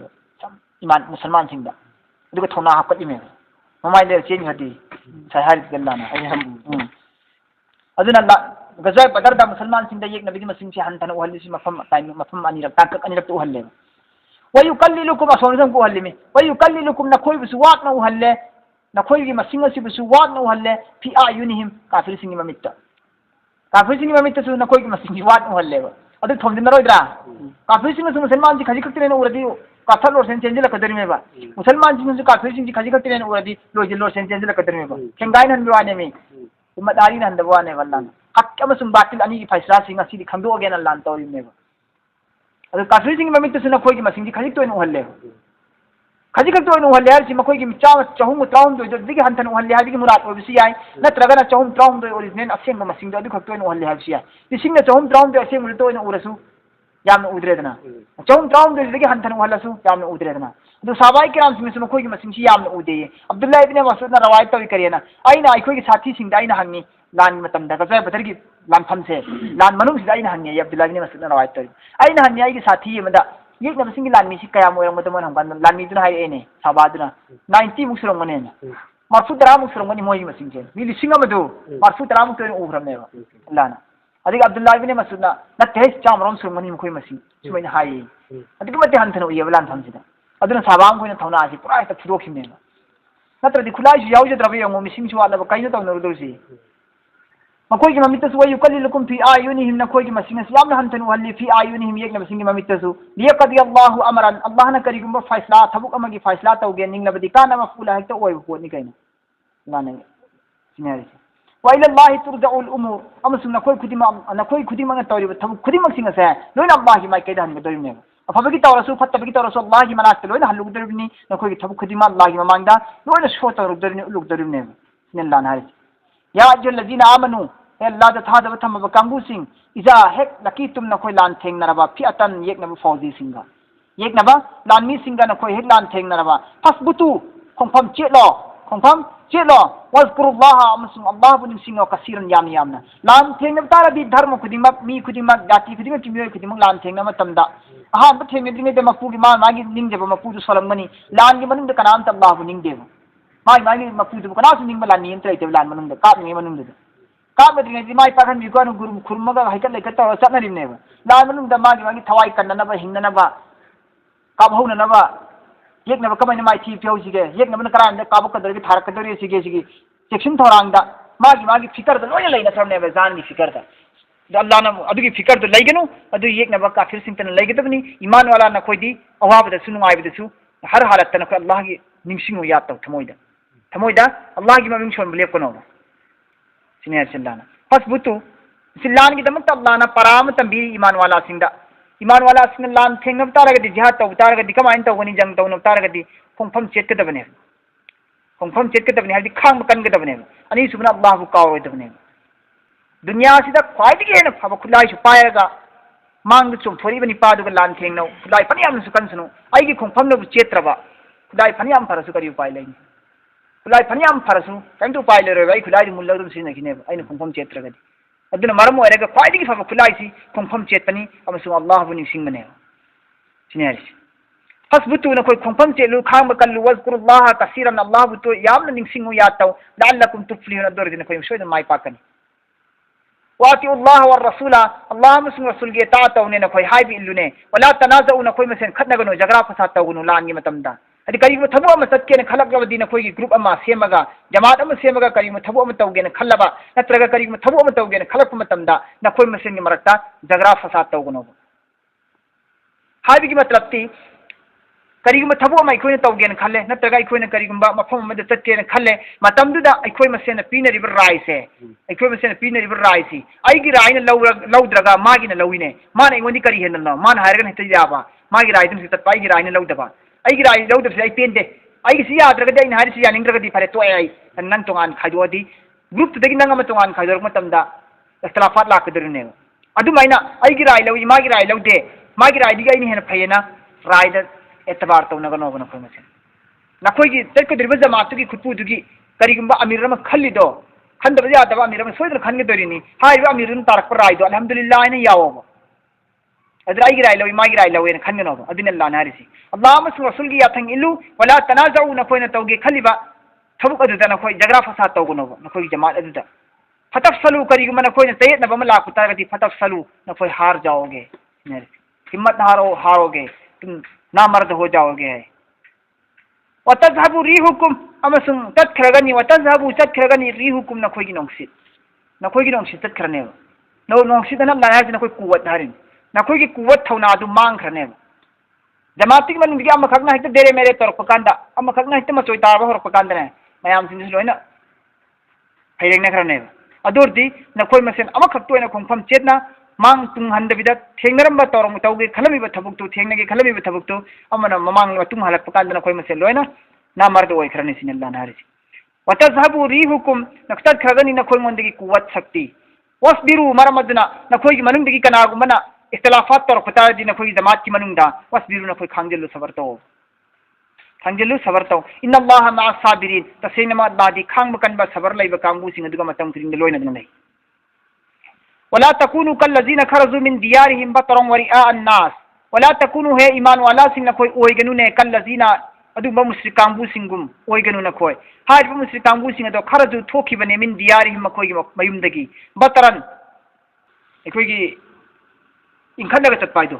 iman musulman sing da duga thona hakati me mamai le chen hadi sai har gallana ai ham aduna la gazai badar da musulman sing da yek nabi gi masing si han tan uhal si mafam time mafam ani rak tak ani rak to uhal le ويقللكم أصونكم كوهلمي ويقللكم نكوي بسوات نوهله نكوي بمسينة بسوات نوهله في أعينهم كافر سيني مميتا كافر سيني مميتا سو نكوي بمسينة وات نوهله أده ثم دين رويدرا كافر سيني سو مسلمان جي خجي كتير نورديو كافر لور سين چنجلا كدري ميبا مسلمان جي سو كافر سيني خجي كتير نوردي لوجي لور سين چنجلا كدري ميبا كنگاين هنبوانه مي umadari هنبوانه والله حق أمسون باطل أني فايسلا سينga سيدي خندو أجينا لان توري ميبا अगर काफिर सिंह ममित से नखोई की मसिंग खजिक तो उहल्ले खजिक तो उहल्ले हर मखोई की चा चहुम त्राउम दो दिगे हंथन उहल्ले हर मुराद हो बिसी आई नत्रगना चहुम त्राउम दो ओरिजिनल असेंग मसिंग दो खक्तो उहल्ले हर सिया दिसिंग न चहुम त्राउम दो असेंग मुलतो उरसु याम उद्रेदना चहुम त्राउम दो दिगे हंथन उहल्लसु याम उद्रेदना दो साबाई किराम सिंह से मखोई की मसिंग याम उदे अब्दुल्लाह इब्न मसूद ना रवायत तो करियना आइना आइखोई की साथी सिंह आइना हंगी लान मतम दा गजय बदर की लान फम से लान मनुंग से आइना हंगी अब्दुल्लाह इब्न मसूद ना रवायत तो आइना हंगी आई की साथी मदा ये ना बसिंग लान मिसी कया मोयंग मत मन हंगन लान मी दुना हाय एने साबादुना 90 मुसरम मने मारफु दरा मुसरम मनि मोय मसिंग जे मी लिसिंग अमदु मारफु दरा मुक तो उभरम ने लाना अधिक अब्दुल्लाह इब्न मसूद ना नते चामरम सुरम मनि मखोय मसिंग सुमैना हाय अधिक मते हंथन उये लान फम सिदा अदुना साबाम कोइना थौना आसी पुरा त फुदोखिने नत्रदि खुलाई जु यावजद्रबे यंगो मिसिंग सु वाला काइनो तौनरुदुसी मकोई की ममित सुवई युकल्लिलुकुम फी आयुनिहिम नकोई की मसिंग सियाम हंतन वल्ली फी आयुनिहिम एक नमसिंग ममित सु लियकदि अल्लाहु अमरन अल्लाह न करिगुम फैसला थबुक अमगी फैसला तौगे निंगनबदि काना मफूला हेक्ता ओय पोनी कैना लाने सिनारि वा इला अल्लाह तुरजउल उमूर अमसुन नकोई खुदिमा तौरिब थबुक खुदिमक सिंग से लोइन अल्लाह की माइ कैदा हन दोरिने अफबगी तौरसु फत्तबगी तौरसु अल्लाह की मनात लोइन हल्लुक दोरिबनि नकोई थबुक खुदिमा अल्लाह की ममांगदा लोइन शो तौरु दोरिने उलुक दोरिने सिनल्लाह नारि या अज्जलजीना आमनु अल्लाह दा थादब थमब कांगू सिंह इजा हेक लकी तुम नखोय लान थेंगनरबा फिअतन येकनब फौजी सिंगा येकनबा लानमी सिंगा नखोय हेक लान थेंगनरबा फसबुतु खोंफम चेलो वज़कुरुल्लाह अमसुम अल्लाह बुनि सिंगा कसीरन यामना लान थेंगनब तारदि धर्म खुदिमक मी खुदिमक जाति खुदिमक किमियोय खुदिमक लान थेंगनब मतमदा अहान ब थेंगदिने दे मपुगी मागी निंगजेब मपुदु सोलमनी लान गी मनुंग कनाम त अल्लाह बु निंगदेब मागी मपुदु कनासु निंगब लान नियम त्रैते लान मनुंग कापनि मनुंग कामद्रिङै माइ पाखन बिगोन गुरु खुरमगा हाइकत लेकत तौर चतनरिनेब लान मनुंग मागी थवाई कन्ननबा हिंगनबा काबहौननबा येकनबा कमाइन माइ थि पियौसिगे येकनबा करान काबकदरगे थारकदरे सिगे चेक्सिन थौरांगदा मागी फिकर द लोय लेना थरनेबा जान की फिकर दा अल्लाह ना अदुगी फिकर द लेगनु अदु येकनबा काफिर सिंतन लेगदबनी ईमान वाला न कोइदी अवाबदा सुनु आइबदसु हर हालत न अल्लाह की निंगसिंगु याद तौ थमोइदा अल्लाह की ममिंग सोन लेपनो सिनियर सिल्लाना फसबुतु सिल्लान की दमक अल्लाह पराम तंबी ईमान वाला सिंह लान थेंगब तारगदि जिहाद तौ तारगदि कमाइन तौगनि जंग तौन तारगदि खोंफम चेतकदबने हादि खांग कनगदबने अनि सुबना अल्लाह बु कावदबने दुनिया सिदा ख्वाइदि हेन फब खुलाई सु पायगा मांग चुम थोरिबनि पादुग लान थेंगनो खुलाई फनियाम सु कनसनु आइगी खोंफम न चेत्रबा खुलाई फनियाम फरसु करि उपाय लैनि खुलाई फनियाम फरसु कहीं तो उपाय लेरो भाई खुलाई मुल्लदुम सिनखिने आइन खोंफम चेत्रगदि अदुना मरम ओरगा ख्वाइदि फब खुलाई सि खोंफम चेतपनि अमसु अल्लाह बु निसिंगने सिनेरि फसबुतु न कोई खोंफम चेलु खांग कल्लु वज़कुरुल्लाह कसीरन अल्लाह बु तो यामन निसिंगु यातौ लअल्लकुम तुफ्लिहुन दोरदिन कोई सोयन माइ पाकनि वातिउल्लाह वर रसूला अल्लाह मसु रसूल गे तातौने न कोई हाइबि इल्लुने वला तनाज़उ न कोई मसेन खतनगनो झगड़ा फसाद तौगनु लानगी मतमदा अदि करिगु थबो अम चटकेन खलकलबदि नखोइगी ग्रुप अमा सेमगा जमात अमा सेमगा करिगु थबो अम तौगेन खल्लबा नत्रगा करिगु थबो अम तौगेन खलक मतमदा नखोइ मसेनगी मरक्ता झगड़ा फसाद तौगनो हाइबिगी मतलबति करिगु थबो अमा इखोइन तौगेन खल्ले नत्रगा इखोइन करिगुंबा मफम अमद चटकेन खल्ले मतमदुदा इखोइ मसेन पीनरिब राइसे इखोइ मसेन पीनरिब राइसी आइगी राइन लौद्रगा मागिन लौइने माने इगोंदि करि हेननो मान हायरगन हेत याबा मागी राइदुम सित पाइगी राइन लौदबा आइगी राइ लौदबसे आई पेंदे आइगी सि याद्रगदि आइन हारिसि यानिंद्रगदि फरे तोय आई नंग तोंगान खाइदोदि ग्रुप तदगी नंग अमा तोंगान खाइदोरक मतमदा इख्तिलाफात लाकदरने अदुमाइना आइगी राय लौ इमागी राय लौदे मागी राय दिगा इनि हेन फैना रायदा एतबार तौनगनो बन खोय मसे नखोयगी चटकदरिबा जमातुगी खुटपुदुगी करिगुंबा अमीर रमा खल्लिदो खंदबा यादबा अमीर रमा सोयदर खनगदोरिनी हाइबा अमीर तारक रायदो अल्हम्दुलिल्लाह इना यावो अदराइगी राय लौ इमागी राय लौ एन खनगनो अदिन लानारिसी अल्लाह मस रसूल की याथंग इल्लू वला तनाजाउ नखोयना तौगे खल्लिबा थबुक अदुदा नखोय जगरा फसाद तौगनो नखोय जमात अदुदा फतफसलू करिगुंबा नखोयना तयेत नबम लाकु तारगति फतफसलू नखोय हार जाओगे हिम्मत हारोगे तुम नामर्द हो जाओगे वतजहबु रिहुकुम अमसुम तत्खरगनी वतजहबु तत्खरगनी रिहुकुम नखोयगी नोंसित तत्खरने नोंसित न लानाज नखोय कुवत हारिन नखोयगी कुवत थौना दु मांगखरने जमाती मन दिगा अमखकना हित देरे मेरे तोरप कांदा अमखकना हित मचोय ताबा होरप कांदने मयाम सिन लोइना हैरेंगना खरने अदोरदी नखोय मसेन अमखक तोयना खोंफम चेतना मांग तुंग हंदबिदा थेंगरम तौरम तौगे खलमीब थबुक्तु थेंगनगे खलमीब थबुक्तु अमन ममांग तुंग हलक पकांद नखोय मसे लोइना ना मर्द ओय खरने सिनल्ला नारिसी वतजहबु रिहुकुम नक्तत खरगनी नखोय मोंदगी कुवत शक्ति वस्बिरु मरमदना नखोयगी मनुंदगी कनागुमना इख्तिलाफात तौर पतादी नखोयगी जमात की मनुंदा वस्बिरु नखोय खांगजेलु सबरतो इन्नल्लाह मअस साबिरीन तसेनमा बादी खांग बकनबा सबर लैब कांगबु सिंग दुगा मतम किरिंग लोइना दनै वला तकुनु कल्लजीना खरजु मिन दियारिहिम बतरन वरिआ अन्नास वला तकुनु हे ईमान वाला सिंग नखोय ओइगनु ने कल्लजीना अदुबा मुश्रिक कांगबु सिंगुम ओइगनु नखोय हाइबु मुश्रिक कांगबु सिंग दो खरजु थोखिबने मिन दियारिहिम मखोयगी मयुमदगी बतरन एखोयगी इंखनगा चतपाइदो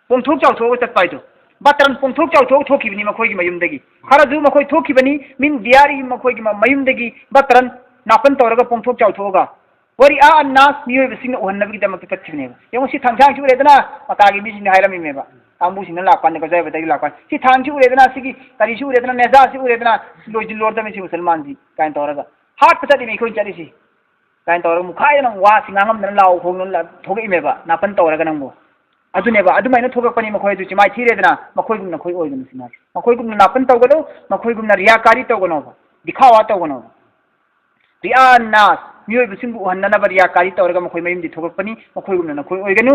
पोंथोक चावथोक चतपाइदो बतरन पोंथोक चावथोक थोखिबनी मखोयगी मयुमदगी खरजु मखोय थोखिबनी मिन दियारिहिम मखोयगी मयुमदगी बतरन नापन तौरगा पोंथोक चावथोगा वरिआ अन्नास मियोबसिंग ओहन्नबगी दमक कच्चिबने यमसी थांगसांग चुरेदना मतागी मिसिंग हाइरमीमेबा आंबुसिंग लापान गजायबदगी लापान सि थांगसी उरेदना सिगी करिसी उरेदना नेजासी उरेदना लोजि लोरदमेसी मुसलमान जी काइन तौरगा हाट पचदि मेखोय चलिसी काइन तौरगा मुखायना वासी ngangam लाव होगन थोगइमेबा नापन तौरगा नंगो अदुनेबा अदुमाइना थोगकपनि मखोय दुचि माइ थिरेदना मखोयगुम नखोय ओइगन सिना मखोयगुम नापन तौगलो मखोयगुम रियाकारी तौगनो दिखावा तौगनो रिया अन्नास मियोबसिंगु ओहन्नना रियाकारी तौरगा मखोय मयुम दि थोगकपनि मखोयगुम नखोय ओइगनु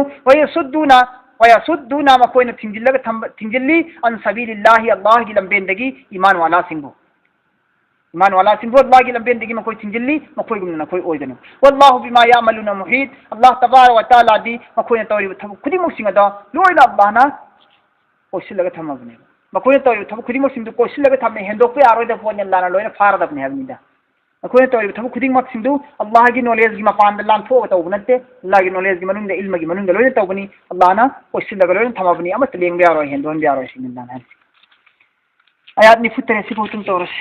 वयसुद्दुना मखोयना थिंजिल्ली अन सबीलिल्लाहि अल्लाह की लंबेंदगी ईमान वाला सिंगु अल्लाह की लंबेंदगी मखोय थिंजिल्ली मखोयगुम नखोय ओइगनु वल्लाहु बिमा यामलुना मुहीत अल्लाह तबारक व तआला दी मखोयना तौरिब थबु खुदिमुक सिंगदा लोइना अल्लाहना कोसिलगा थमबने मखोयना तौरिब थबु खुदिमुक सिंगदु कोसिलगा थमने हेंदोक पे आरोयदा फोन लाना लोइना फारदबने हबनिदा अखोय तौरिब थबु खुदिमक सिंगदु अल्लाह की नॉलेज की मपान लान थोग तौब नते अल्लाह की नॉलेज की मनुंग इल्म की मनुंग लोइना तौबनी अल्लाहना कोसिलगा लोइना थमबनी अमत लेंग ब्यारो हेंदोन ब्यारो सिंगना आयात नि फुतरे सिफुतुम तौरस